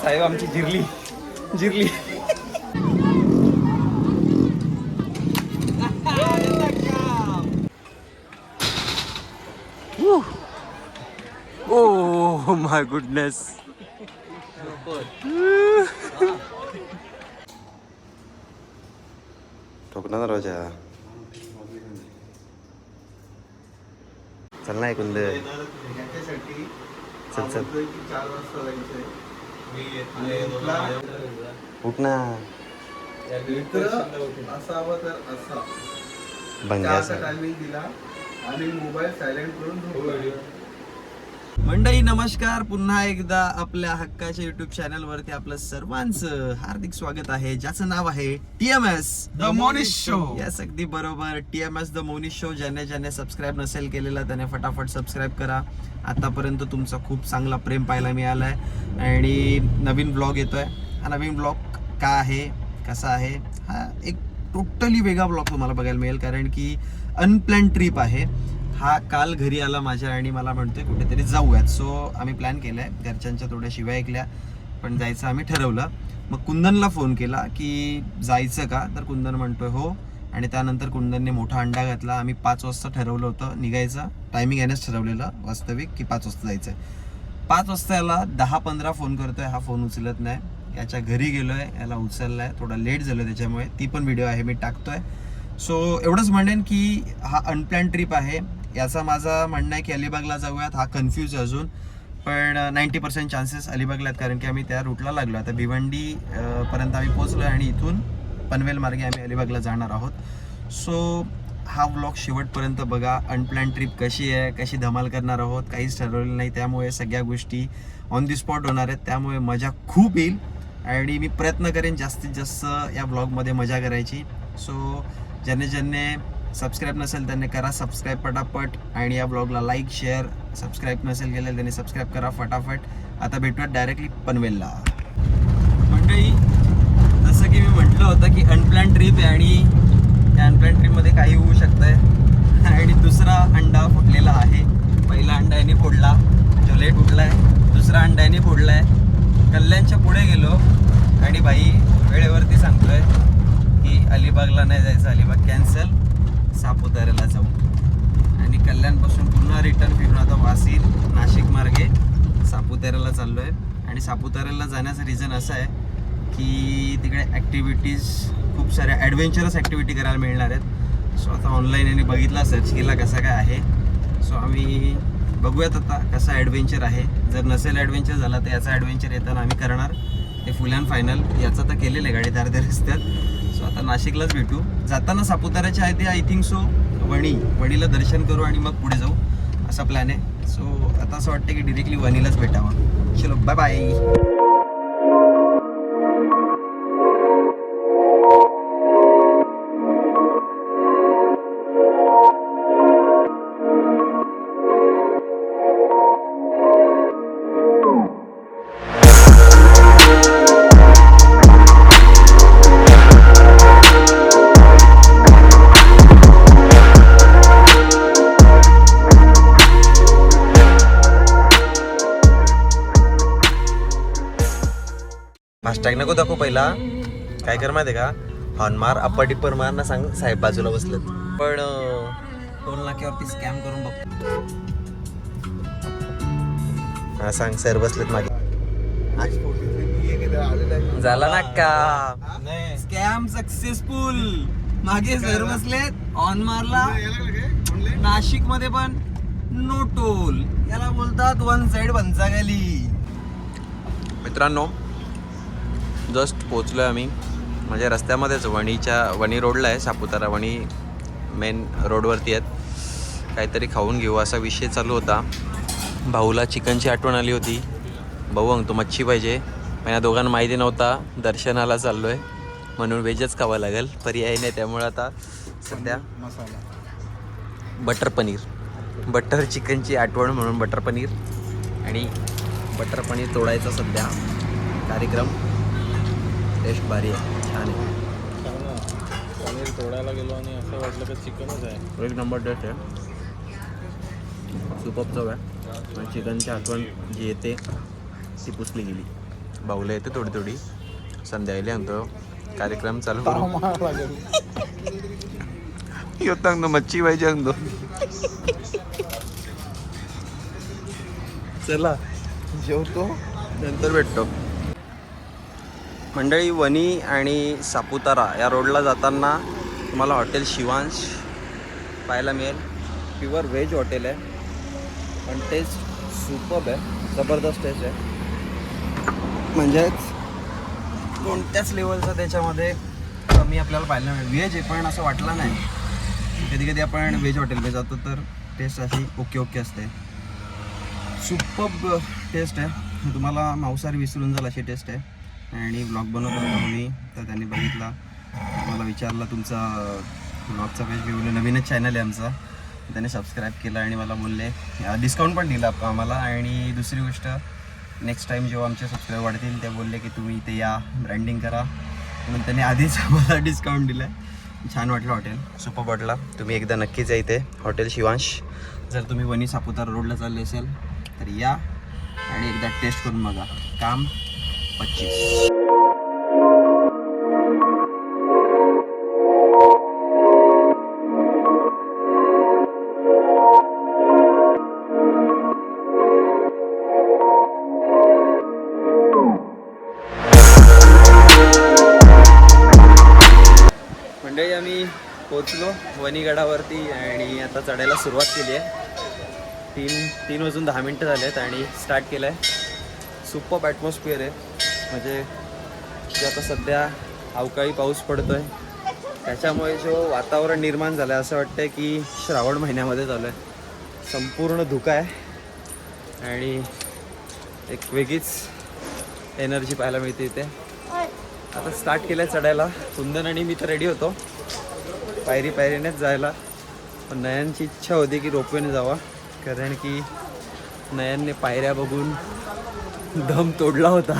साहेब आमची जिरली जिरली. Oh my goodness. ठोकना दरवाजा. चल ना ऐकून दे. चल चल. 4 वाजता जायचंय. उठ ना. असावं तर असा बंगाचा टायमिंग दिला आणि मोबाईल सायलेंट करून झोपला. मंडळी नमस्कार. पुन्हा एकदा आपल्या हक्काच्या युट्यूब चॅनल वरती आपलं सर्वांचं हार्दिक स्वागत आहे, ज्याचं नाव आहे TMS the Monish show. Yes, अगदी बरोबर. TMS the Monish show. ज्याने ज्याने नसेल केलेला त्याने फटाफट सबस्क्राईब करा. आतापर्यंत तुमचा खूप चांगला प्रेम पाहायला मिळालाय आणि नवीन ब्लॉग येतोय. हा नवीन ब्लॉग का आहे, कसा आहे, हा एक टोटली वेगळा ब्लॉग तुम्हाला बघायला मिळेल, कारण की अनप्लॅन ट्रिप आहे. हा काल घरी आला माझ्या आणि मला म्हणतोय कुठेतरी जाऊयात. सो आम्ही प्लॅन केलाय. घरच्यांच्या थोड्या शिव्या ऐकल्या पण जायचं आम्ही ठरवलं. मग कुंदनला फोन केला की जायचं का, तर कुंदन म्हणतोय हो. आणि त्यानंतर कुंदनने मोठा अंडा घातला. आम्ही 5 वाजता ठरवलं होतं निघायचं. टायमिंग यानेच ठरवलेलं वास्तविक की 5 वाजता जायचं. 5 वाजता याला 10-15 फोन करतोय, हा फोन उचलत नाही. याच्या घरी गेलोय, याला उचललाय, थोडा लेट झालं त्याच्यामुळे. ती पण व्हिडिओ आहे, मी टाकतोय. सो एवढंच म्हणेन की हा अनप्लॅन ट्रिप आहे. याचा माझा म्हणणं आहे की अलिबागला जाऊयात. हा कन्फ्यूज आहे अजून, पण 90% चान्सेस अलिबागला आहेत, कारण की आम्ही त्या रूटला लागलो. आता भिवंडी पर्यंत आम्ही पोहोचलो आणि इथून पनवेल मार्गे आम्ही अलिबागला जाणार आहोत. सो हा व्लॉग शेवटपर्यंत बघा. अनप्लॅन ट्रिप कशी आहे, कशी धमाल करणार आहोत, काहीच ठरवलेलं नाही. त्यामुळे सगळ्या गोष्टी ऑन दी स्पॉट होणार आहेत. त्यामुळे मजा खूप येईल आणि मी प्रयत्न करेन जास्तीत जास्त या व्लॉगमध्ये मजा करायची. सो ज्याने सबस्क्राईब नसेल त्यांनी करा सबस्क्राईब पटापट. आणि या ब्लॉगला लाईक, शेअर, सबस्क्राईब नसेल केलं त्यांनी सबस्क्राईब करा फटाफट. आता भेटूयात डायरेक्टली पनवेलला. मंडळी, जसं की मी म्हटलं होतं की अनप्लॅन ट्रिप आहे आणि त्या अनप्लॅन ट्रिपमध्ये काही होऊ शकतंय. आणि दुसरा अंडा फुटलेला आहे. पहिला अंडा याने फोडला, जो लेट उठलाय. दुसरा अंडा याने फोडलाय. कल्याणच्या पुढे गेलो आणि बाई वेळेवरती सांगतोय की अलिबागला नाही जायचं, अलिबाग कॅन्सल, सापुताऱ्याला जाऊ. आणि कल्याणपासून पुन्हा रिटर्न फिरून आता वासी नाशिक मार्गे सापुताऱ्याला चाललो आहे. आणि सापुताऱ्याला जाण्याचं रिझन असं आहे की तिकडे ॲक्टिव्हिटीज, खूप साऱ्या ॲडव्हेंचरस ॲक्टिव्हिटी करायला मिळणार आहेत. सो आता ऑनलाईन यांनी बघितला, सर्च केला कसा काय आहे. सो आम्ही बघूयात आता कसा ॲडव्हेंचर आहे. जर नसेल ॲडव्हेंचर झाला तर याचा ॲडव्हेंचर येताना आम्ही करणार ते फुल अँड फायनल. याचं तर केलेलं आहे गाडीत अर्ध्या रस्त्यात. सो आता नाशिकलाच भेटू. जाताना सापुताऱ्याच्या आहे ते आय थिंक सो वणीला दर्शन करू आणि मग पुढे जाऊ, असा प्लॅन आहे. सो आता असं वाटतं की डिरेक्टली वणीलाच भेटावं. चलो बाय बाय. फास्टॅग नको दाखव, पहिला काय कर माहिती का, हॉर्न मार, अप्पर टिप्पर मार ना, सांग साहेब बाजूला बसलेत. पण टोल नाक्यावरती स्कॅम करून बघतो. हा सांग, सर बसलेत मागे. झाला ना का स्कॅम सक्सेसफुल. मागे सर बसलेत, ऑन मारला. नाशिक मध्ये पण नो टोल, याला बोलतात वन साइड पंचागाली. मित्रांनो, जस्ट पोचलो आहे आम्ही, म्हणजे रस्त्यामध्येच वणी रोडला आहे. सापुतारा वणी मेन रोडवरती आहेत. काहीतरी खाऊन घेऊ असा विषय चालू होता. भाऊला चिकनची आठवण आली होती. भाऊ तो मच्छी पाहिजे, पण या दोघांना माहिती नव्हता दर्शनाला चाललो आहे म्हणून व्हेजच खावं लागेल, पर्याय नाही. त्यामुळे आता सध्या बटर पनीर, बटर चिकनची आठवण म्हणून बटर पनीर आणि बटर पनीर तोडायचा सध्या कार्यक्रम. टेस्ट भारी आहे, छान आहे. पनीर तोडायला गेलो आणि असं वाटलं की चिकनच आहे. एक नंबर टेस्ट आहे, सुपर चव आहे. आणि चिकनची आठवण जी येते ती पुसली गेली. बाहुले येते थोडी थोडी संध्याकाळी आणतो कार्यक्रम चालू करू येत आणतो मच्छी पाहिजे आणतो चला जेवतो नंतर भेटतो. मंडळी, वणी आणि सापुतारा या रोडला जाताना तुम्हाला हॉटेल शिवांश पाहायला मिळेल. प्युअर व्हेज हॉटेल आहे पण टेस्ट सुपर्ब आहे, जबरदस्त टेस्ट आहे. म्हणजेच कोणत्याच लेवलचं त्याच्यामध्ये कमी आपल्याला पाहायला मिळेल. व्हेज आहे पण असं वाटलं नाही. कधी कधी आपण व्हेज हॉटेलमध्ये जातो तर टेस्ट अशी ओके ओके असते. सुपर्ब टेस्ट आहे. तुम्हाला मांसाहारी विसरून जाईल अशी टेस्ट आहे. आणि ब्लॉग बनवत होतो मी तर त्यांनी बघितला, मला विचारलं तुमचा ब्लॉगचा पेज घेऊन नवीनच चॅनल आहे आमचा. त्याने सबस्क्राईब केलं आणि मला बोलले डिस्काउंट पण दिला आम्हाला. आणि दुसरी गोष्ट नेक्स्ट टाईम जेव्हा आमचे सबस्क्राईब वाढतील ते बोलले की तुम्ही इथे या, ब्रँडिंग करा, म्हणून त्यांनी आधीच आम्हाला डिस्काउंट दिलं आहे. छान वाटलं हॉटेल, सुपर वाटला. तुम्ही एकदा नक्कीच या इथे हॉटेल शिवांश. जर तुम्ही वणी सापुतारा रोडला चालले असेल तर या आणि एकदा टेस्ट करून बघा. काम 25. मंडळी, आम्ही पोचलो वणीगडावरती आणि आता चढायला सुरुवात केली आहे. 3 वाजून 10 मिनटं झाले आहेत आणि स्टार्ट केलं आहे. सुपर्ब ॲटमॉस्फिअर आहे. म्हणजे जे आता सध्या अवकाळी पाऊस पडतो आहे त्याच्यामुळे जो वातावरण निर्माण झालं आहे असं वाटतं आहे की श्रावण महिन्यामध्ये चालू आहे. संपूर्ण धुकं आहे आणि एक वेगळीच एनर्जी पाहायला मिळते इथे. आता स्टार्ट केलं आहे चढायला. कुंदन आणि मी तर रेडी होतो पायरीनेच जायला, पण नयनची इच्छा होती की रोपवेने जावा, कारण की नयनने पायऱ्या बघून दम तोडला होता.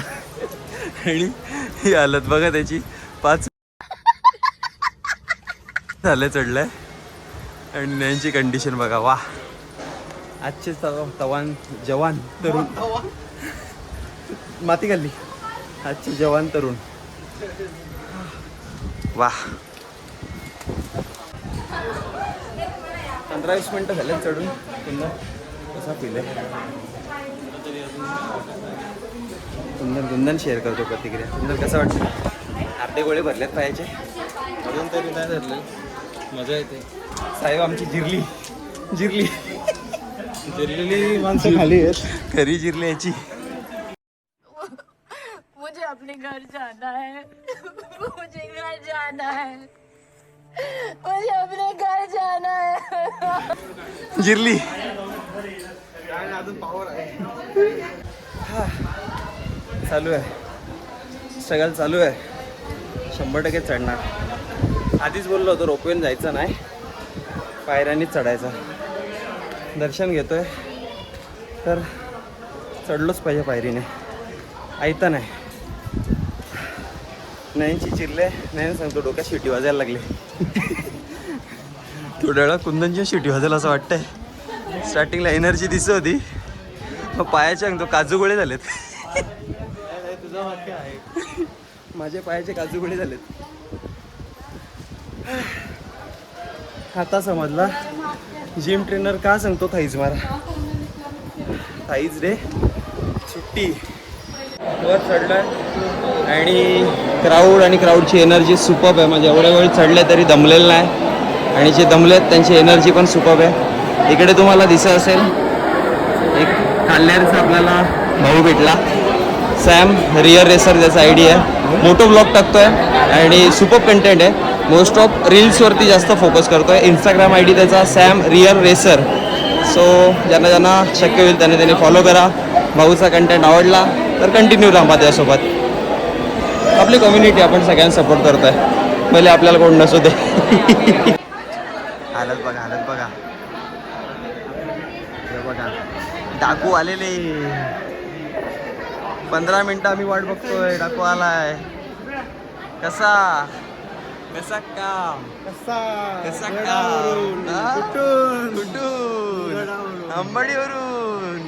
आणि ही हालत बघा त्याची. 5 झाले चढलंय आणि नयनची कंडिशन बघा. वा, आजचे जवान तरुण माती खाल्ली. आजचे जवान तरुण. वा, 15-20 मिनटं झाले चढून. पुन्हा कसा फील आहे कुंदन शेअर करतो प्रतिक्रिया. कुंदन कसं वाटतं? अर्धे गोळे भरलेत पायाचे, अजून तरी नाही धरले, मजा येते. साहेब आमची जिरली जिरलेली माणसं खाली आहेत. खरी जिरली याची. मुझे अपने घर जाना है. मुझे घर जाना है. मुझे अपने घर जाना है. जिरली. चालू आहे स्ट्रगल, चालू आहे. 100% चढणार. आधीच बोललो होतो रोपवेने जायचं नाही, पायऱ्यांनीच चढायचं. दर्शन घेतोय तर चढलोच पाहिजे पायरीने, ऐकता नाही. नयनची चिरले. नयन सांगतो डोक्यात शिटी वाजायला लागली. थोड्या वेळा कुंदनची शिटी वाजेल असं वाटतंय. स्टार्टिंगला एनर्जी दिसत होती, मग पायाचे सांगतो काजू गोळे झालेत. तुझं वाक्य आहे. माझे पायाचे काजू गोळे झालेत. आता समजला जिम ट्रेनर का सांगतो थाईज मारा. थाईज डे सुट्टी. वर चढलोय आणि क्राऊडची एनर्जी सुपर्ब आहे. म्हणजे एवढ्या वेळ चढले तरी दमलेलं नाही आणि जे दमलेत त्यांची एनर्जी पण सुपर्ब आहे. इकडे तुम्हाला दिसत असेल एक काल्हेरचा आपल्याला भाऊ भेटला, सॅम रिअर रेसर त्याचा आयडी आहे. मोठो ब्लॉग टाकतोय आणि सुपर्ब कंटेंट आहे. मोस्ट ऑफ रील्सवरती जास्त फोकस करतोय. इंस्टाग्राम आयडी त्याचा सॅम रिअर रेसर. सो ज्यांना शक्य होईल त्याने फॉलो करा. भाऊचा कंटेंट आवडला तर कंटिन्यू राहा त्यासोबत. आपली कम्युनिटी आपण सगळ्यांना सपोर्ट करतोय, भले आपल्याला कोण नसू दे. हालत बघा हे बघा, डाकू आलेले. 15 मिनटं आम्ही वाट बघतोय, डाकू आलाय. कसा काम कुठून अंबडीवरून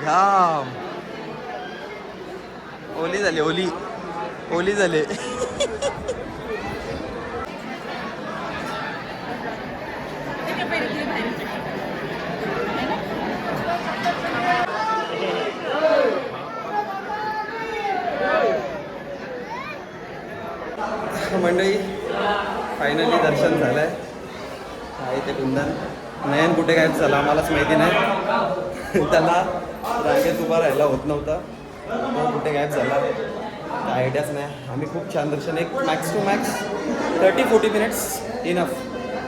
घाम. ओली झाली ओली झाली. मंडळी फायनली दर्शन झालंय. आहे ते कुंदन. नयन कुठे गायब झाला आम्हालाच माहिती नाही. त्याला रांगेत उभा राहायला होत नव्हता. तो कुठे गायब झाला काय आयडियाच नाही. आम्ही खूप छान दर्शन, एक max to max 30-40 minutes enough.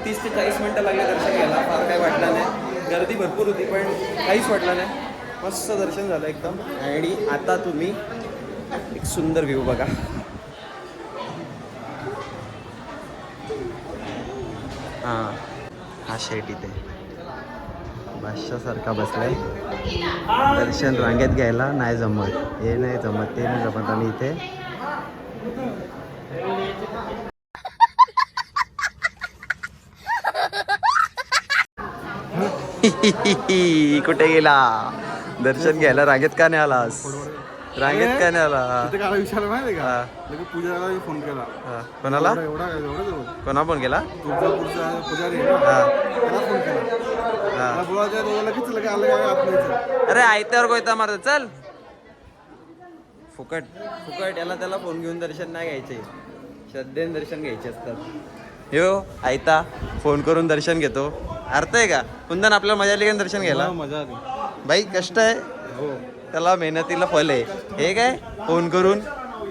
30 ते 40 मिनटं लागले दर्शन घ्यायला. फार काही वाटलं नाही. गर्दी भरपूर होती पण काहीच वाटलं नाही. मस्त दर्शन झालं एकदम. आणि आता तुम्ही एक सुंदर व्ह्यू बघा. हां, हा शेट इथे बादशासारखा बसलाय. दर्शन रांगेत घ्यायला नाही जमत, हे नाही जमत, ते नाही जमत, आणि इथे कुठे गेला? दर्शन घ्यायला रांगेत का नाही आलास? रांगेत का नाही आला? काय विचारलं माहिती हा. का? लगेच पूजाला फोन केला. हा. कोणाला? एवढा कोणा फोन केला? तुळजापूरचा पुजारी आहे ना, हा. त्याला फोन केला. हा. मला बोलायचं तो लगेच लगे आलं काय आत अरे आयत्यावर कोयता मारत चल. फुकट फुकट याला त्याला फोन घेऊन दर्शन नाही घ्यायचे. श्रद्धेने दर्शन घ्यायचे असतात. यो आयता फोन करून दर्शन घेतो. अर्थ आहे का? कुंदन आपल्याला मजा आली का दर्शन घ्यायला? मजा आली. बाई कष्ट आहे, हो. त्याला मेहनतीला फल आहे. हे काय फोन करून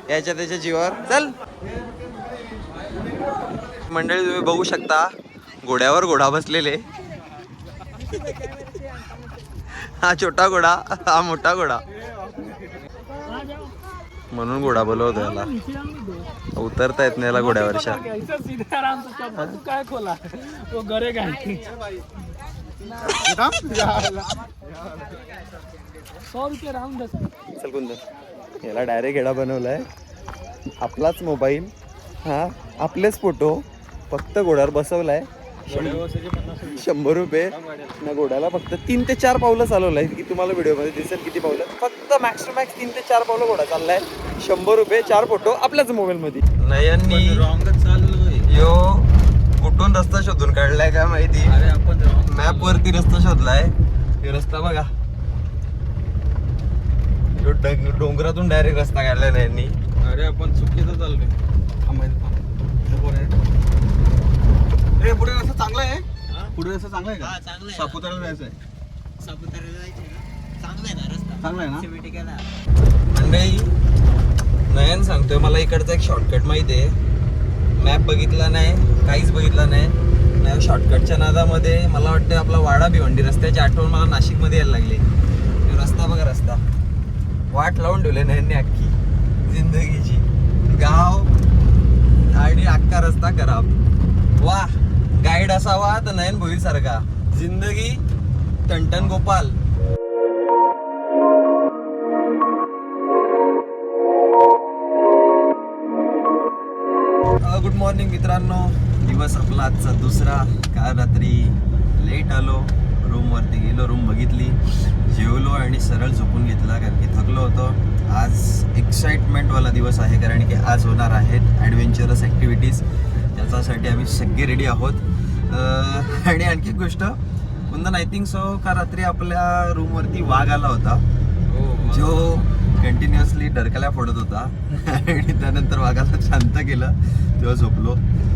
याच्या त्याच्या जीवावर चल. मंडळी तुम्ही बघू शकता घोड्यावर घोडा बसलेले. हा छोटा घोडा, हा मोठा घोडा, म्हणून घोडा बोलवतो याला. उतरता येत नाही याला घोड्यावरच्या. काय खोला तो गरे काय 100 रुपये राहून चल कुंदन, याला डायरेक्ट येडा बनवलाय. आपलाच मोबाईल, हा आपलेच फोटो, फक्त घोड्यावर बसवलाय. 100 रुपये ना घोड्याला. फक्त 3 ते 4 पावलं चालवलंय की तुम्हाला व्हिडिओमध्ये दिसेल किती पावलं. फक्त मॅक्स टू मॅक्स 3 ते 4 पावलं घोडा चाललाय. 100 रुपये, 4 फोटो आपल्याच मोबाईलमध्ये. नयननी यो कुठून रस्ता शोधून काढलाय काय माहिती. अरे आपण मॅप वरती रस्ता शोधलाय. हे रस्ता बघा, डोंगरातून डायरेक्ट रस्ता काढलाय नयननी. अरे आपण चुकीचं चाललोय. ए पुढे रस्ता चांगला आहे. पुढे रस्ता चांगला आहे का? सापुताऱ्याला जायचं आहे. चांगला आहे ना. मंडळी नयन सांगतोय मला इकडचा एक शॉर्टकट माहिती आहे. मॅप बघितला नाही, काहीच बघितलं नाही. शॉर्टकटच्या नादामध्ये मला वाटतं आपला वाडा भिवंडी रस्त्याची आठवण मला नाशिकमध्ये यायला लागली. रस्ता बघा, रस्ता वाट लावून ठेवले नयनने अख्खी जिंदगीची. गाव आणि अख्खा रस्ता खराब. वा, गाईड असावा तर नयन भोईर सारखा. जिंदगी टनटन गोपाल. गुड मॉर्निंग मित्रांनो. दिवस आपला आजचा दुसरा. काल रात्री लेट आलो, रूमवरती गेलो, रूम बघितली, जेवलो आणि सरळ झोपून घेतला कारण की थकलो होतो. आज एक्साइटमेंटवाला दिवस आहे कारण की आज होणार आहेत ॲडव्हेंचरस ॲक्टिव्हिटीज. त्याच्यासाठी आम्ही सगळे रेडी आहोत. आणि आणखी एक गोष्ट, कुंदन आय थिंक सो का रात्री आपल्या रूमवरती वाघ आला होता जो कंटिन्युअसली डरकाल्या फोडत होता. आणि त्यानंतर वाघाला शांत केलं तेव्हा झोपलो.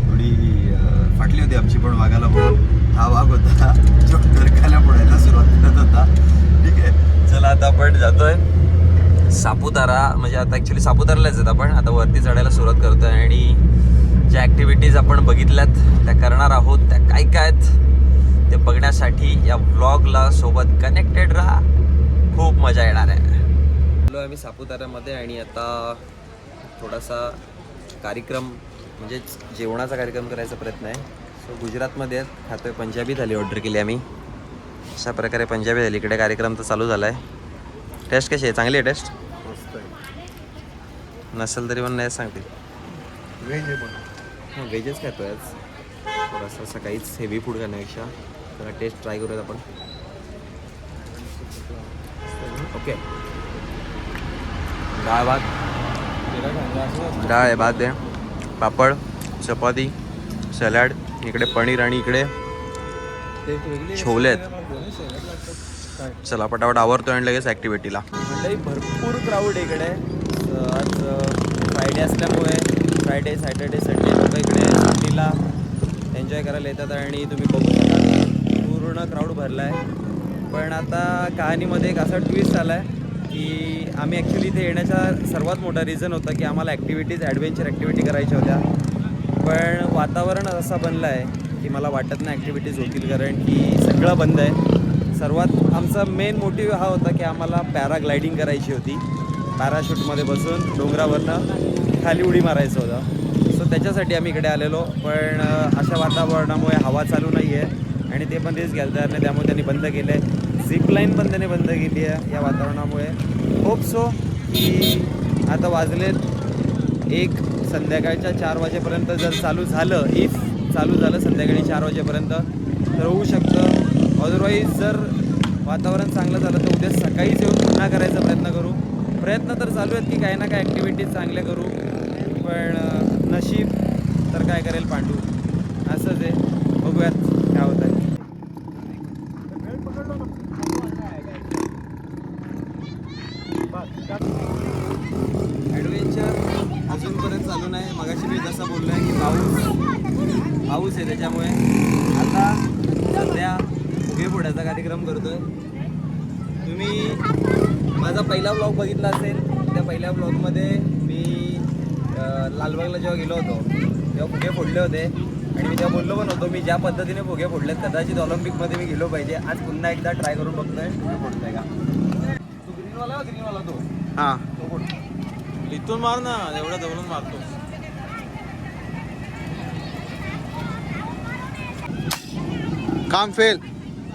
थोडी फाटली होती आमची पण वाघाला फोडून. हा वाघ होता जो डरकाल्या फोडायला सुरुवात करत होता. ठीक आहे, चला आता आपण जातोय सापुतारा. म्हणजे आता ॲक्च्युली सापुतारालाच आहेत आपण. आता वरती चढायला सुरुवात करतोय आणि ज्या ॲक्टिव्हिटीज आपण बघितल्यात त्या करणार आहोत. त्या काय काय आहेत ते बघण्यासाठी या व्लॉगला सोबत कनेक्टेड राहा. खूप मजा येणार आहे. आम्ही सापुताऱ्यामध्ये आणि आता थोडासा कार्यक्रम म्हणजेच जेवणाचा कार्यक्रम करायचा प्रयत्न आहे. सो गुजरातमध्ये खातोय. पंजाबी थाली ऑर्डर केली आम्ही. अशा प्रकारे पंजाबी थाली. इकडे कार्यक्रम तर चालू झाला आहे. टेस्ट कशी आहे? चांगली आहे टेस्ट? नसेल तरी पण नाही सांगते. व्हेज आहे पण. हां, व्हेजच खातोय आज. थोडासा सकाळीच हेवी फूड खाण्यापेक्षा जरा टेस्ट ट्राय करूयात आपण. ओके, डाळ भात डाळ आहे, भात आहे, पापड, चपाती, सॅलड, इकडे पनीर आणि इकडे छोले आहेत. चला पटापट आवरतोय आणि लगेच ॲक्टिव्हिटीला. मंडळी भरपूर क्राऊड इकडे. आज फ्रायडे असल्यामुळे फ्रायडे, सॅटर्डे, संडे लोक इकडे सुट्टीला एन्जॉय करायला येतात आणि तुम्ही बघू शकाल पूर्ण क्राऊड भरला आहे. पण आता कहाणीमध्ये एक असा ट्विस्ट आला आहे की आम्ही ॲक्च्युली इथे येण्याचा सर्वात मोठा रिझन होता की आम्हाला ॲक्टिव्हिटीज, ॲडव्हेंचर ॲक्टिव्हिटी करायच्या होत्या. पण वातावरण असं बनलं आहे की मला वाटत नाही ॲक्टिव्हिटीज होतील, कारण की सगळं बंद आहे. सर्वात आमचा मेन मोटिव्ह हा होता की आम्हाला पॅराग्लायडिंग करायची होती. पॅराशूटमध्ये बसून डोंगरावरनं खाली उडी मारायचं होतं. सो त्याच्यासाठी आम्ही इकडे आलेलो. पण अशा वातावरणामुळे हवा चालू नाही आहे आणि ते पण रिस्क घ्यायला तयार नाही, त्यामुळे त्यांनी बंद केलं आहे. झिपलाईन पण त्याने बंद केली आहे या वातावरणामुळे. होप सो की आता वाजलेत 1, संध्याकाळच्या 4 वाजेपर्यंत जर चालू झालं, इफ चालू झालं संध्याकाळी 4 वाजेपर्यंत तर होऊ शकतं. अदरवाईज जर वातावरण चांगलं झालं तर उद्या सकाळीच येऊन पुन्हा करायचा प्रयत्न करू. प्रयत्न तर चालू आहेत की काही ना काही ॲक्टिव्हिटीज चांगल्या करू, पण नशीब तर काय करेल पांडू, असंच आहे. बघूयात काय होत आहे. ॲडव्हेंचर अजूनपर्यंत चालू नाही. मगाशी मी जसं बोललो आहे की पाऊस आहे, त्याच्यामुळे आता सध्या फुगेफोड्याचा कार्यक्रम करतो आहे. तुम्ही माझा पहिला व्लॉग बघितला असेल. त्या पहिल्या व्लॉगमध्ये मी लालबागला जेव्हा गेलो होतो तेव्हा फुगे फोडले होते आणि मी तेव्हा बोललो पण होतो मी ज्या पद्धतीने फुगे फोडलेत कदाचित ऑलिम्पिकमध्ये मी गेलो पाहिजे. आज पुन्हा एकदा ट्राय करून बघतोय फुगे फोडतोय का. तो ग्रीनवाला तो हां, तो फोड. इथून मार ना, एवढ्या जवळून मारतो. काम फेल.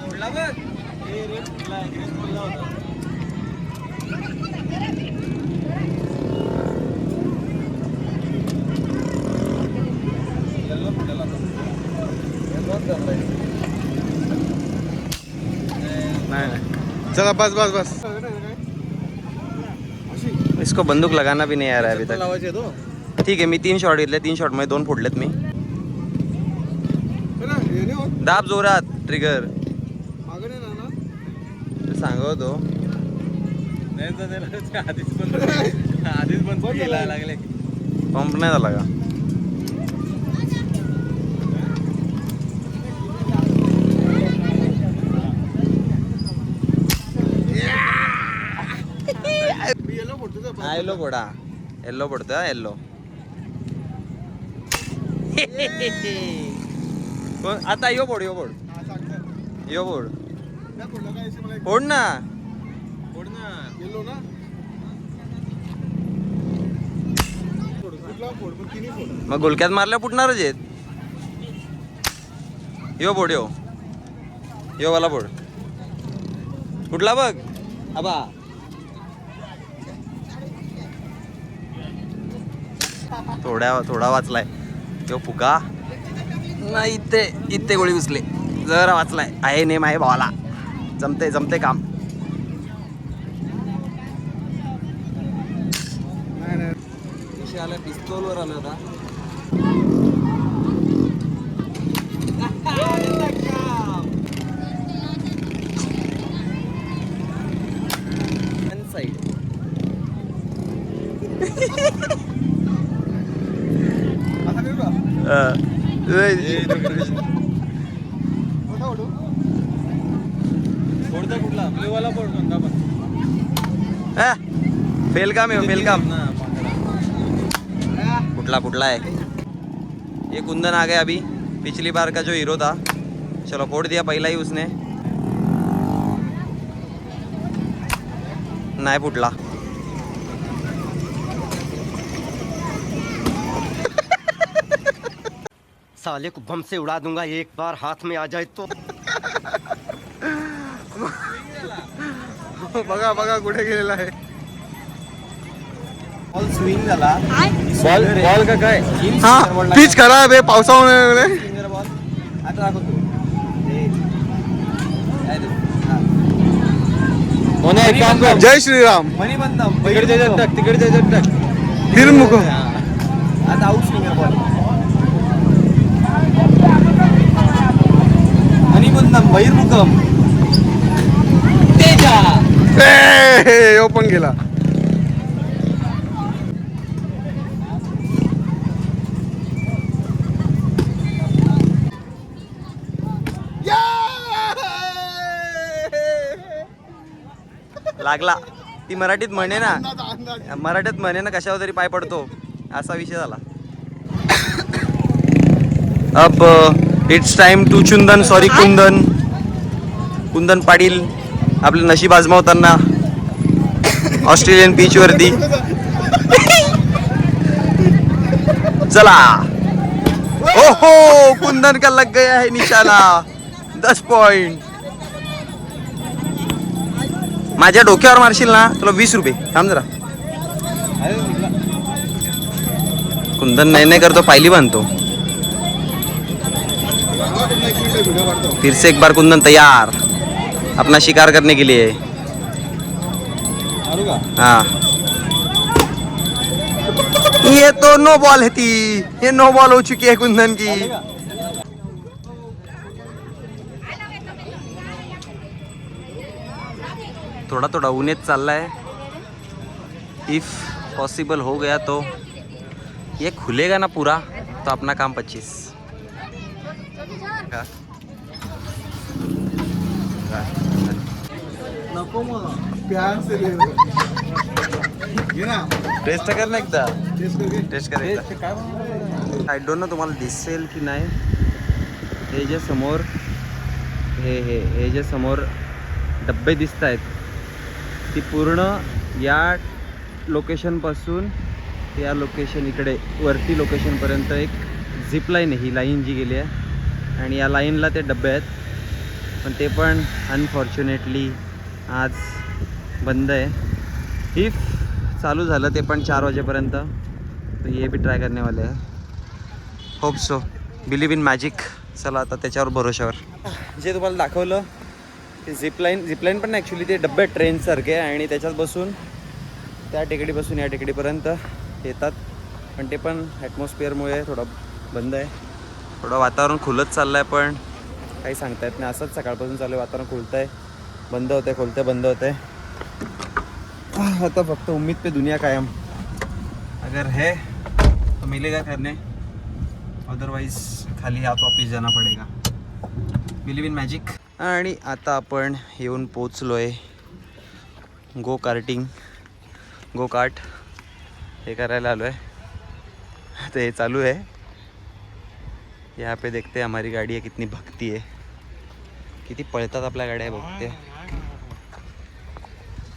फोडला बघ. हे रेड फुटला, ग्रीन फुटला होता. येल्लो फुटेला होता. नहीं चला बस बस बस. इसको बंदूक लगाना भी नहीं आ रहा है अभी तक. लावायचे तो ठीक आहे, मी 3 शॉट घेतले. 3 शॉटमध्ये 2 फोडलेत मी. दाब जोरात ट्रिगर. मागं नाही ना. सांगतो नाही तर त्याला आधीच पण केला लागले. पंप नाही झाला का. येलो फोडा. येल्लो पडतो. येल्लो आता यो फोड. फोड ना. फोड ना. येलो ना. मग गुलक्यात मारल्या फुटणारच आहेत. यो फोड. यो वाला फोड. कुठला बघ आबा. थोडा वाचलाय. यो फुगा नाही. इथे गोळी घुसले. जरा वाचलाय. आहे नेम आहे भावाला. जमते काम. विषय आला पिस्तूलवर आला होता. साईड फोडता कुठला? ब्ल्यूवाला फोड कोणता पण. फेल काम आहे. फेल काम. ना पाकड़ा. फुटला है. ये कुंदन आ गया अभी. पिछली बार का जो हीरो था. चलो फोड़ दिया पहला ही उसने. नहीं फुटला. साले को बम से उड़ा दूंगा एक बार हाथ में आ जाए तो. बघा बघा कुठे गेलेला आहे. बॉल स्विंग झाला. बॉल का काय. हा पिच खराब आहे पावसामुळे. फिंगर बॉल आता दाखवतो. एक काम कर. जय श्रीराम. मणिबंधम तिकडे टाक. तिरुमुखम आता आउट स्विंगर बॉल मणिकुंदम बहिर्मुखम ओपन गेला. लागला. ती मराठीत म्हणे ना, मराठीत म्हणे ना कशावर तरी पाय पडतो असा विषय झाला. अब इट्स टाइम टू चुंदन सॉरी कुंदन पाटील आपले नशीब आजमावताना ऑस्ट्रेलियन पिच वरती. चला. ओहो कुंदन का लग गया है निशाना. 10 पॉइंट. माझ्या डोक्यावर मारशील ना तुला 20 रुपये. थांब जरा. कुंदन नाही करतो पायली बांधतो. फिर से एक बार कुंदन तैयार अपना शिकार करने के लिए. हाँ ये तो नो बॉल है थी. ये नो बॉल हो चुकी है कुंदन की. थोड़ा थोड़ा ऊन येत चाललाय. इफ पॉसिबल हो गया तो ये खुलेगा ना पूरा तो अपना काम 25. नको मग प्यार से ले घे ना. टेस्ट कर ना एकदा. टेस्ट कर घे. टेस्ट कर एकदा. काय बनवणार? आय डोंट नो तुम्हाला दिसेल की नाही. हे जे समोर हे जे समोर डब्बे दिसत आहेत ती पूर्ण या लोकेशनपासून या लोकेशन इकडे वरती लोकेशनपर्यंत एक झिप लाईन आहे. ही लाईन जी गेली आहे आणि या लाईनला ते डब्बे आहेत. पण ते पण अनफॉर्च्युनेटली आज बंद आहे. इफ चालू झालं ते पण 4 वाजेपर्यंत तर ये भी ट्राय करने वाले आहे. Hope so. Believe in magic. चला आता त्याच्यावर भरोशावर. जे तुम्हाला दाखवलं ते झिपलाईन पण ॲक्च्युली ते डब्बे ट्रेनसारखे आणि त्याच्यात बसून त्या टेकडीपासून या टेकडीपर्यंत येतात. पण ते पण ॲटमॉस्फिअरमुळे थोडं बंद आहे. थोडं वातावरण खुलत चाललं आहे पण काही सांगता येत नाही. असंच सकाळपासून चालू आहे. वातावरण खुलतं आहे बंद होतं आहे खुलतं बंद होतं आहे. आता फक्त उम्मीद पे दुनिया कायम. अगर है तो मिलेगा करने अदरवाइज खाली हाथ वापस जाना पडेगा. Believe in magic. आणि आता आपण येऊन पोचलो आहे गो कार्ट हे करायला आलो आहे. तर हे चालू है. यहाँ पे देखते हैं हमारी गाड़ी है कितनी भगती है. किती पळतात आपल्या गाड्या बघते.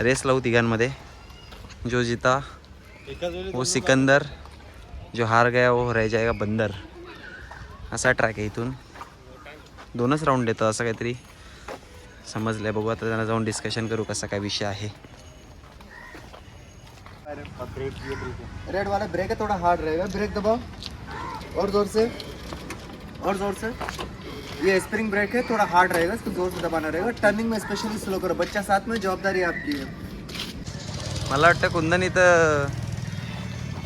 रेस लावू तिघांमध्ये. जो जीता वो सिकंदर, जो हार गया वो रह जाएगा बंदर. असा ट्रॅक आहे. इथून 2च राऊंड देतं असं काहीतरी समजलं आहे. बघू आता त्यांना जाऊन डिस्कशन करू कसा काय विषय आहे. रेड वाला ब्रेक है थोड़ा हार्ड रहेगा. ब्रेक दबाओ और जोर से और जोर से. ये स्प्रिंग ब्रेक है थोड़ा हार्ड रहेगा. इसको जोर से दबाना रहेगा. टर्निंग में स्पेशली स्लो करो. बच्चा साथ में जवाबदारी आपकी है. मला वाटतं कुंदन इथं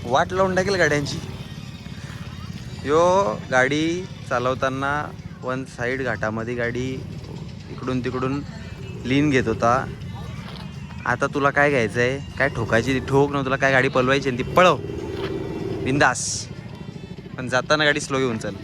वाट लावून टाकेल गाड्यांची. यो गाडी चालवताना वन साईड घाटामध्ये गाडी इकडून तिकडून लीन घेत होता. आता तुला काय घ्यायचं आहे. काय ठोकायची ती ठोक. न तुला काय गाडी पळवायची ती पळव बिंदास. पण जाताना गाडी स्लो घेऊन चल.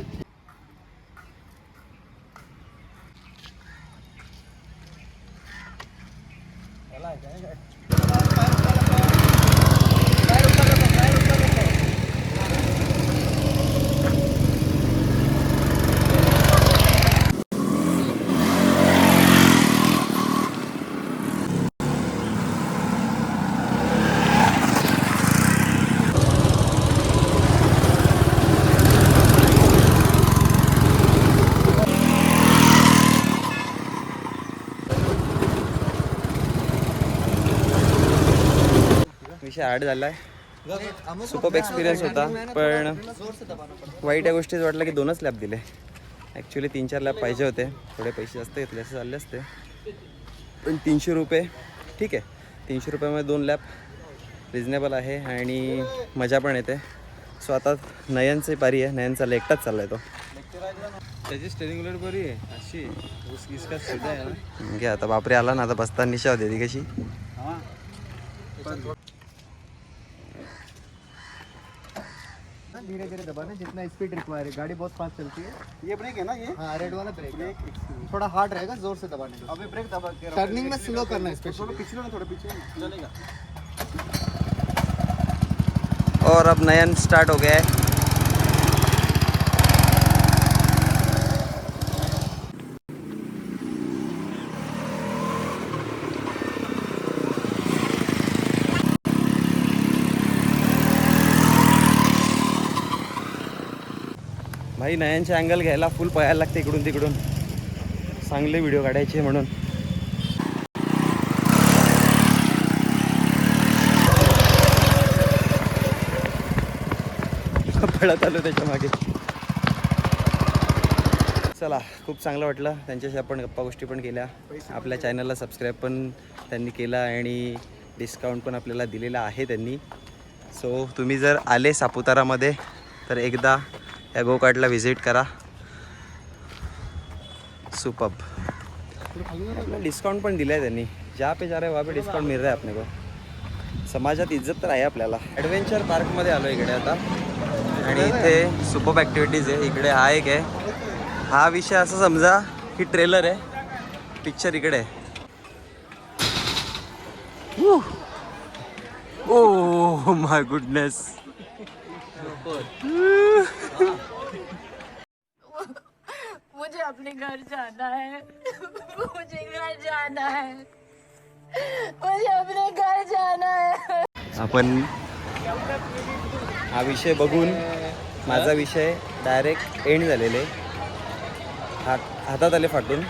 विषय ॲड झाला आहे. सुपर एक्सपिरियन्स होता पण वाईट या गोष्टीच वाटलं की 2च लॅब दिले. ॲक्च्युली 3-4 लॅब पाहिजे होते. थोडे पैसे जास्त घेतले असे चालले असते. पण 300 रुपये ठीक आहे. 300 रुपयामध्ये 2 लॅब रिजनेबल आहे आणि मजा पण येते. सो आता नयनची पारी आहे. नयन चालला एकटाच चाललाय तो. त्याची स्टेरिंग उलट बरी आहे अशी इसका सीधा आहे ना. घे आता बापरे आला ना आता बसताना निशा होते ती कशी. धीरे धीरे दबाना जितना स्पीड रिक्वायर है. गाड़ी बहुत फास्ट चलती है. ये ब्रेक है ना ये. हाँ रेड वाला ब्रेक है. थोड़ा हार्ड रहेगा, जोर से दबाने का. अभी ब्रेक दबा के टर्निंग में स्लो करना है स्पेशली. पिछले ना थोड़ा पीछे चलेगा. और अब नयन स्टार्ट हो गया है. भाई नयनचे अँगल घ्यायला फुल पळायला लागते इकडून तिकडून. चांगले व्हिडिओ काढायचे म्हणून. पळत आलो त्याच्या मागे. चला खूप चांगलं वाटलं. त्यांच्याशी आपण गप्पा गोष्टी पण केल्या. आपल्या चॅनलला सबस्क्राईब पण त्यांनी केला आणि डिस्काउंट पण आपल्याला दिलेला आहे त्यांनी. सो तुम्ही जर आले सापुतारामध्ये तर एकदा या गो कार्टला व्हिजिट करा. सुपर्ब. डिस्काउंट पण दिला आहे त्यांनी. जहाँ पे जा रहे वहाँ पे डिस्काउंट मिल रहा है अपने को. समाजात इज्जत तर आहे आपल्याला. ॲडव्हेंचर पार्कमध्ये आलो इकडे आता आणि इथे सुपर्ब ॲक्टिव्हिटीज आहे. इकडे हा एक आहे. हा विषय असं समजा की ट्रेलर आहे. पिक्चर इकडे आहे. Oh my goodness. मुझे अपने घर जाना है. मुझे घर जाना है. मुझे अपने घर जाना है. आपण हा विषय बघून माझा विषय डायरेक्ट एंड झालेले. हातात आले फाटून.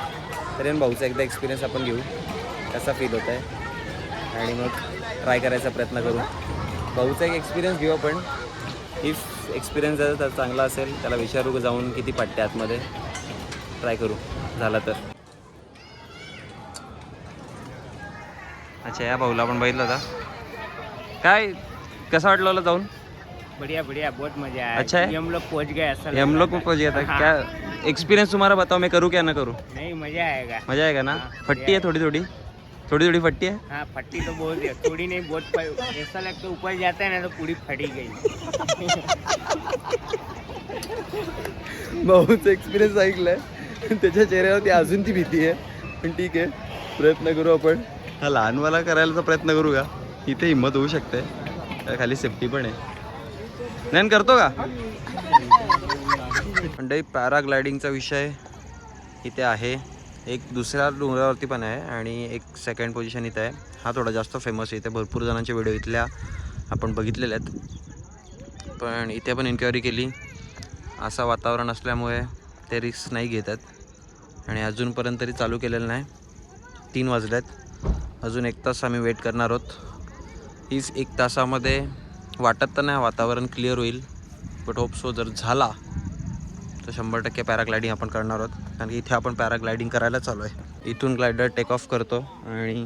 तरी भाऊचा एकदा एक्सपिरियन्स आपण घेऊ कसा फील होत आहे आणि मग ट्राय करायचा प्रयत्न करू. भाऊचा एक एक्सपिरियन्स घेऊ आपण. इफ एक्सपिरियन्स जर चांगला असेल त्याला विचारू जाऊन किती पाटते आतमध्ये. ट्राय करू झालं तर. अच्छा या भाऊला आपण बघितलं होता. काय कसं वाटलं मला जाऊन. बढ़िया बढ़िया बहुत मजा आया. अच्छा है. हम लोग पहुंच गए ऐसा लग हम रहा लोग था. पहुंच गया था. क्या एक्सपीरियंस तुम्हारा बताओ. मैं करूँ क्या ना करूँ. नहीं मजा आएगा. मजा आएगा ना. हाँ, फट्टी है थोड़ी थोड़ी. थोड़ी थोड़ी फट्टी है. हाँ फट्टी तो बहुत है. थोड़ी नहीं बहुत ऐसा लगता है ऊपर जाता है ना तो पूरी फटी गई. भाऊचा एक्सपिरियन्स ऐकलाय. त्याच्या चेहऱ्यावरती अजून ती भीती आहे. पण ठीक आहे प्रयत्न करू आपण. हा लहानवाला करायला प्रयत्न करू का. इथे हिंमत होऊ शकते. खाली सेफ्टी पण आहे. नाही करतो का. मंडळी पॅराग्लायडिंगचा विषय इथे आहे. एक दुसऱ्या डोंगरावरती पण आहे आणि एक सेकंड पोझिशन इथे आहे. हा थोडा जास्त फेमस आहे. इथे भरपूर जणांचे व्हिडिओ इथल्या आपण बघितलेले आहेत. पण इथे पण इन्क्वायरी केली. असं वातावरण असल्यामुळे ते रिस्क नाही घेतात आणि अजूनपर्यंत तरी चालू केलेलं नाही. 3 वाजलेत. अजून 1 तास आम्ही वेट करणार आहोत. हीच 1 तासामध्ये वाटत तर नाही वातावरण क्लिअर होईल. बट होप सो जर झाला तर 100% पॅराग्लायडिंग आपण करणार आहोत. कारण की इथे आपण पॅराग्लायडिंग करायला चालू आहे. इथून ग्लायडर टेक ऑफ करतो आणि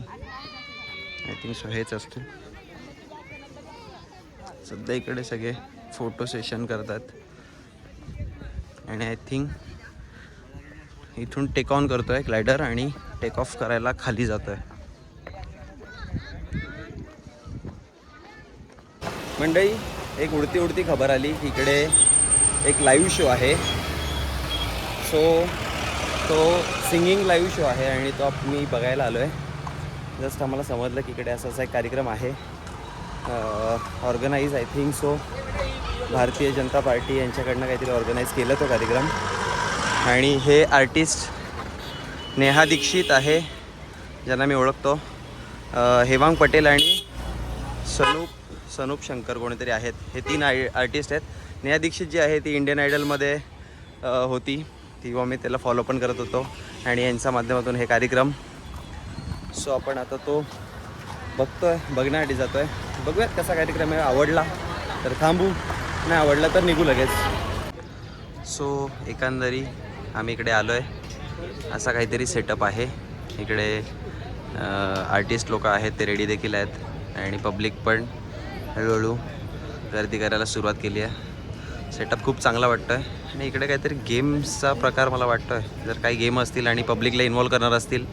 आय थिंक सो हेच असते. सध्या इकडे सगळे फोटो सेशन करतात आणि आय थिंक इथून टेक ऑन करतो आहे ग्लायडर आणि टेक ऑफ करायला खाली जातो आहे. मंडळी एक उडती उडती खबर आली की इकडे एक लाईव्ह शो आहे. सो तो सिंगिंग लाईव्ह शो आहे आणि तो मी बघायला आलो आहे. जस्ट आम्हाला समजलं की इकडे असा एक कार्यक्रम आहे. Organise I think so Bharatiya Janata party यांच्याकडनं काहीतरी ऑर्गनाईज केलं तो कार्यक्रम. आणि हे आर्टिस्ट नेहा दीक्षित आहे ज्यांना मी ओळखतो. हेवांग पटेल आणि सनूप शंकर कोणीतरी आहेत. हे 3 आर्टिस्ट आहेत. नेहा दीक्षित जी आहे ती इंडियन आयडलमध्ये होती. तेव्हा मी त्याला फॉलो पण करत होतो आणि यांच्या माध्यमातून हे कार्यक्रम. सो आपण आता तो बघण्यासाठी जातो आहे. बघूयात कसा कार्यक्रम आहे. आवडला तर थांबू, नाही आवडला तर निघू लगेच. सो एकंदरी आम्ही इकडे आलो आहे. असा काहीतरी सेटअप आहे इकडे. आर्टिस्ट लोक आहेत ते रेडी देखील आहेत आणि पब्लिक पण हळूहळू गर्दी करायला सुरुवात केली आहे. सेटअप खूप चांगला वाटतो आहे आणि इकडे काहीतरी गेम्सचा प्रकार मला वाटतो आहे. जर काही गेम असतील आणि पब्लिकला इन्वॉल्व करणार असतील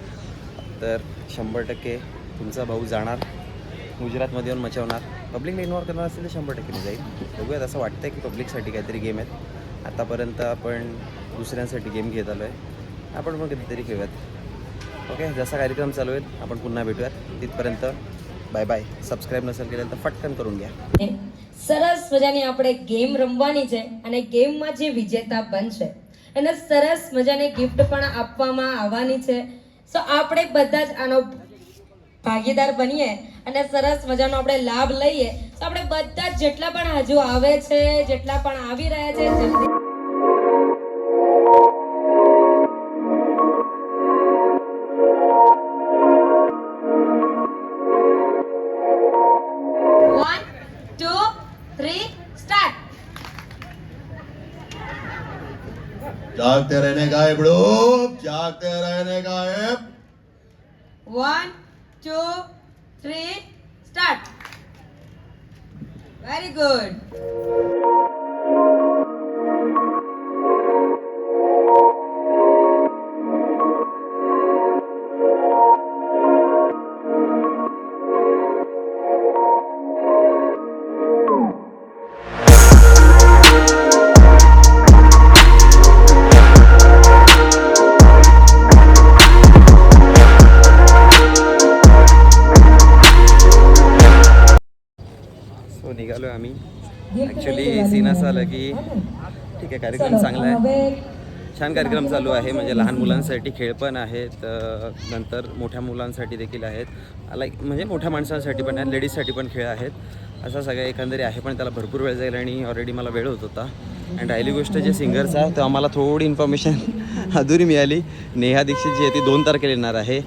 तर 100% तुमचा भाऊ जाणार, गुजरातमध्ये येऊन मचवणार. पब्लिकला इन्वॉल्व करणार असतील तर 100% जाईल. बघूयात, असं वाटतं आहे की पब्लिकसाठी काहीतरी गेम आहेत. आतापर्यंत आपण दुसऱ्यांसाठी गेम घेत आलो आहे, आपण पण कधीतरी खेळूयात. ओके, जसा कार्यक्रम चालू होईल आपण पुन्हा भेटूयात. तिथपर्यंत બાય બાય. સબસ્ક્રાઇબ નસલ કરેલ તો ફટકન કરું ગયા. સરસ મજાની આપણે ગેમ રમવાની છે અને ગેમમાં જે વિજેતા બનશે એને સરસ મજાની ગિફ્ટ પણ આપવામાં આવવાની છે. સો આપણે બધા જ આનો ભાગીદાર બનીએ અને સરસ મજાનો આપણે લાભ લઈએ. તો આપણે બધા જ જેટલા પણ હજુ આવે છે, જેટલા પણ આવી રહ્યા છે, જલ્દી जागते रहने का है ब्रो, जागते रहने का है. 1 2 3 સ્ટાર્ટ. Very good. सो निघालो आहे आम्ही. ॲक्च्युली सीन असं आलं की ठीक आहे, कार्यक्रम चांगला आहे, छान कार्यक्रम चालू आहे. म्हणजे लहान मुलांसाठी खेळ पण आहेत, नंतर मोठ्या मुलांसाठी देखील आहेत, लाईक म्हणजे मोठ्या माणसांसाठी पण आहेत, लेडीजसाठी पण खेळ आहेत. असा सगळं एकंदरी आहे. पण त्याला भरपूर वेळ जाईल आणि ऑलरेडी मला वेळ होत होता. आणि राहिली गोष्ट जे सिंगरचा, तर आम्हाला थोडी इन्फॉर्मेशन अधुरी मिळाली. नेहा दीक्षित जी आहे ती 2 तारखेला येणार आहे,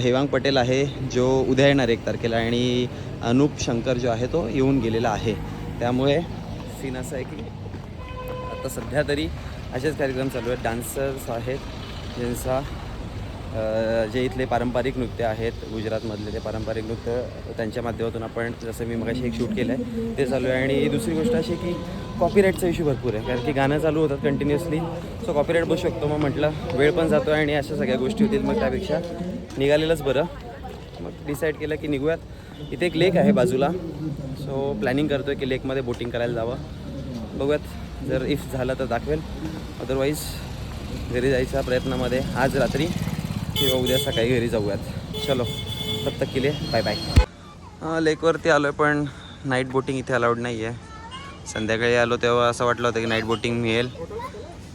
हेवांग पटेल आहे जो उद्या येणार 1 तारखेला, आणि अनूप शंकर जो आहे तो येऊन गेलेला आहे. त्यामुळे सीन असं आहे की आता सध्या तरी असेच कार्यक्रम चालू आहेत. डान्सर्स आहेत ज्यांचा जे इथले पारंपरिक नृत्य आहेत गुजरातमधले, ते पारंपरिक नृत्य त्यांच्या माध्यमातून आपण, जसं मी मगाशी एक शूट केलं आहे ते चालू आहे. आणि दुसरी गोष्ट अशी की कॉपीराईटचा इश्यू भरपूर आहे, कारण की गाणं चालू होतात कंटिन्युअसली, सो कॉपीराईट बसू शकतो. मग म्हटलं वेळ पण जातो आहे आणि अशा सगळ्या गोष्टी होतील, मग त्यापेक्षा निघालेलंच बरं. मग डिसाईड केलं की निघूयात. इथे एक लेक आहे बाजूला, सो प्लॅनिंग करतो आहे की लेकमध्ये बोटिंग करायला जावं. बघूयात, जर इफ झालं तर दाखवेल, अदरवाईज घरी जायच्या प्रयत्नामध्ये आज रात्री किंवा उद्या सकाळी घरी जाऊयात. चलो, तब तक के लिए बाय बाय. लेकवरती आलो आहे पण नाईट बोटिंग इथे अलाउड नाही आहे. संध्याकाळी आलो तेव्हा असं वाटलं होतं की नाईट बोटिंग मिळेल,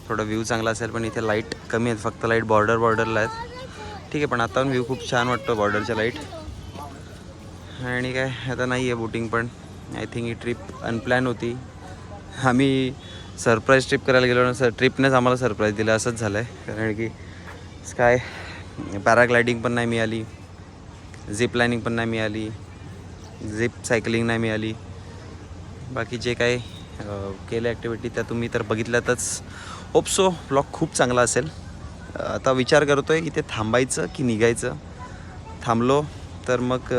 थोडं व्ह्यू चांगला असेल, पण इथे लाईट कमी आहेत, फक्त लाईट बॉर्डरला आहेत. ठीक आहे, पण आता व्ह्यू खूप छान वाटतो बॉर्डरच्या लाईट. आणि काय आता नाही आहे बोटिंग. पण I think he trip unplanned होती. आम्ही सरप्राईज ट्रिप करायला गेलो ना, ट्रिपनेच आम्हाला सरप्राईज दिलं असंच झालं आहे. कारण की काय पॅराग्लायडिंग पण नाही मिळाली, झिप लाईनिंग पण नाही मिळाली, झिप सायकलिंग नाही मिळाली. बाकी जे काही केले ॲक्टिव्हिटी त्या तुम्ही तर बघितल्यातच. होप सो ब्लॉग खूप चांगला असेल. आता विचार करतो आहे की ते थांबायचं की निघायचं. थांबलो तर मग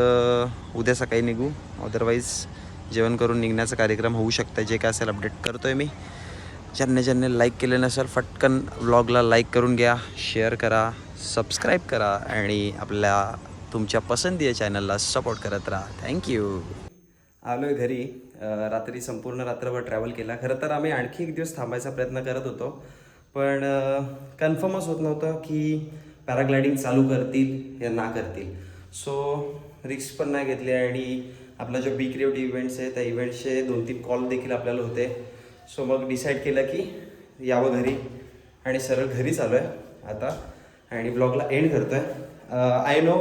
उद्या सकाळी निघू, अदरवाईज जेवण करून निघण्याचा कार्यक्रम होऊ शकतं. जे काय असेल अपडेट करतो आहे मी. ज्यांनी लाईक केले नसेल फटकन व्लॉगला लाईक करून घ्या, शेअर करा, सबस्क्राईब करा आणि आपल्या तुमच्या पसंतीच्या चॅनलला सपोर्ट करत राहा. थँक्यू. आलो आहे घरी. रात्री संपूर्ण रात्रभर ट्रॅव्हल केला. खरं तर आम्ही आणखी 1 दिवस थांबायचा प्रयत्न करत होतो, पण कन्फर्मच होत नव्हतं की पॅराग्लायडिंग चालू करतील या ना करतील. सो रिस्क पण नाही घेतली आणि आपला जो बी क्रिएटिव्ह इव्हेंट्स आहे त्या इव्हेंट्सचे 2-3 कॉल देखील आपल्याला होते. सो मग डिसाईड केलं की यावं घरी आणि सरळ घरी चालू आहे आता आणि ब्लॉगला एंड करतो आहे. आय नो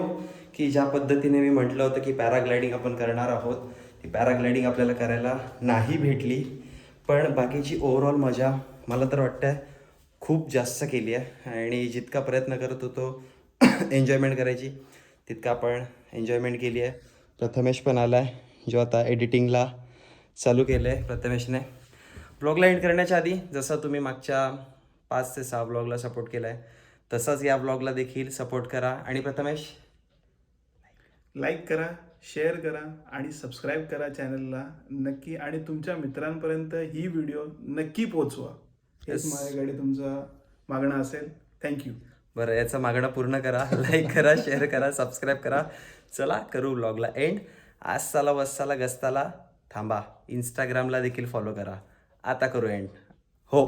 की ज्या पद्धतीने मी म्हटलं होतं की पॅराग्लायडिंग आपण करणार आहोत, ती पॅराग्लायडिंग आपल्याला करायला नाही भेटली, पण बाकीची ओव्हरऑल मजा मला तर वाटतं आहे खूप जास्त केली आहे. आणि जितका प्रयत्न करत होतो एन्जॉयमेंट करायची तितका आपण एन्जॉयमेंट केली आहे. प्रथमेश पण आला आहे जो आता एडिटिंगला चालू केलं आहे प्रथमेशने. ब्लॉगला एंड करण्याच्या आधी जसं तुम्ही मागच्या 5 ते 6 ब्लॉगला सपोर्ट केला आहे तसाच या ब्लॉगला देखील सपोर्ट करा. आणि प्रथमेश लाईक करा, शेअर करा आणि सबस्क्राईब करा चॅनलला नक्की, आणि तुमच्या मित्रांपर्यंत ही व्हिडिओ नक्की पोचवा. हेच माझ्याकडे तुमचं मागणं असेल. थँक्यू. बरं, याचं मागणं पूर्ण करा. लाईक करा, शेअर करा, सबस्क्राईब करा. चला करू व्लॉगला एंड. आज साला वस्साला गस्ताला थांबा, इंस्टाग्रामला देखील फॉलो करा. आता करू एंड. हो.